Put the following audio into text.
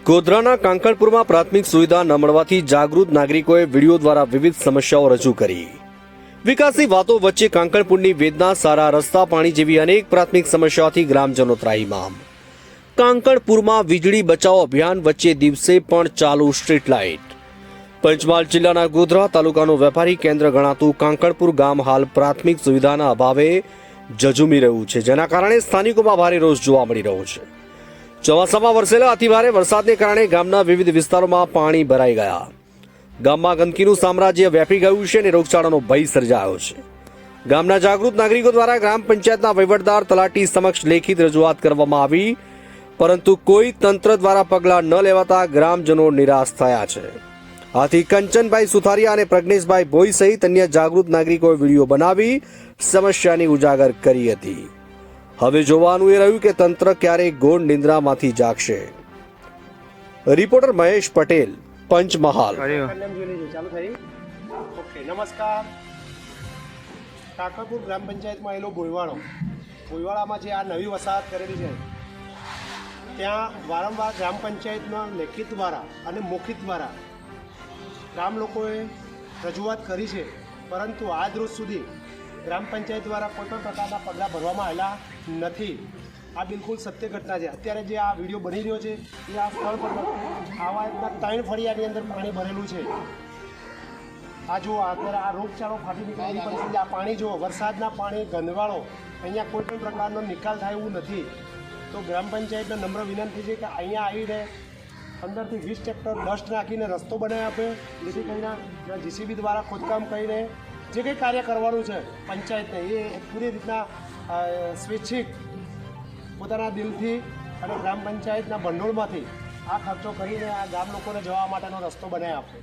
ગોધરાના કાંકણપુરમાં પ્રાથમિક સુવિધા ન મળવાથી જાગૃત નાગરિકોએ વિડીયો દ્વારા વિવિધ સમસ્યાઓ રજૂ કરી। વિકાસની વાતો વચ્ચે કાંકણપુરની વેદના, સારા રસ્તા, પાણી જેવી અનેક પ્રાથમિક સમસ્યાઓથી ગ્રામજનો ત્રાહિમામ। કાંકણપુરમાં વીજળી બચાવો અભિયાન વચ્ચે દિવસે પણ ચાલુ સ્ટ્રીટ લાઇટ। પંચમહાલ જિલ્લાના ગોધરા તાલુકાનું વેપારી કેન્દ્ર ગણાતું કાંકણપુર ગામ હાલ પ્રાથમિક સુવિધાના અભાવે ઝઝૂમી રહ્યું છે, જેના કારણે સ્થાનિકોમાં ભારે રોષ જોવા મળી રહ્યો છે। ચોમાસામાં વરસેલા અતિભારે વરસાદને કારણે ગામના વિવિધ વિસ્તારોમાં પાણી ભરાઈ ગયા। ગામમાં ગંદકીનું સામ્રાજ્ય વ્યાપી ગયું છે અને રોગચાળાનો ભય સર્જાયો છે। ગામના જાગૃત નાગરિકો દ્વારા ગ્રામ પંચાયતના વહીવટદાર તલાટી સમક્ષ લેખિત રજૂઆત કરવામાં આવી, પરંતુ કોઈ તંત્ર દ્વારા પગલાં ન લેવાતા ગ્રામજનો નિરાશ થયા છે। આથી કંચનભાઈ સુથારિયા અને પ્રજ્ઞેશભાઈ ભોઈ સહિત અન્ય જાગૃત નાગરિકોએ વિડીયો બનાવી સમસ્યાની ઉજાગર કરી હતી। હવે જોવાનું એ રહ્યું કે તંત્ર ક્યારે ગોળ નિંદ્રામાંથી જાગશે। રિપોર્ટર મહેશ પટેલ, પંચમહાલ। નમસ્કાર। કાંકણપુર ગ્રામ પંચાયતમાં આવેલો ભોયવાડામાં જે આ નવી વસાહત કરેલી છે, ત્યાં વારંવાર ગ્રામ પંચાયતમાં લેખિત દ્વારા અને મૌખિક દ્વારા ગામ લોકોએ રજૂઆત કરી છે, પરંતુ આજ રોજ સુધી ગ્રામ પંચાયત દ્વારા કોઈપણ પ્રકારના પગલાં ભરવામાં આવેલા નથી। આ બિલકુલ સત્ય ઘટના છે। અત્યારે જે આ વિડીયો બની રહ્યો છે એ આ સ્થળ પર આવા રીતના 3 ફળિયાની અંદર પાણી ભરેલું છે। આ જુઓ, અત્યારે આ રોગચાળો ફાટી નીકળેલી પરિસ્થિતિ, આ પાણી જુઓ, વરસાદના પાણી ગંદવાળો, અહીંયા કોઈ પણ પ્રકારનો નિકાલ થાય એવું નથી। તો ગ્રામ પંચાયતને નમ્ર વિનંતી છે કે અહીંયા આવીને અંદરથી 20 ટ્રેક્ટર ડસ્ટ નાખીને રસ્તો બનાવી આપે, જેથી કરીને જીસીબી દ્વારા ખોદકામ કરીને જે કંઈ કાર્ય કરવાનું છે પંચાયતને એ પૂરી રીતના સ્વૈચ્છિક પોતાના દિલથી અને ગ્રામ પંચાયતના ભંડોળમાંથી આ ખર્ચો કરીને આ ગામ લોકોને જવા માટેનો રસ્તો બનાવી આપે।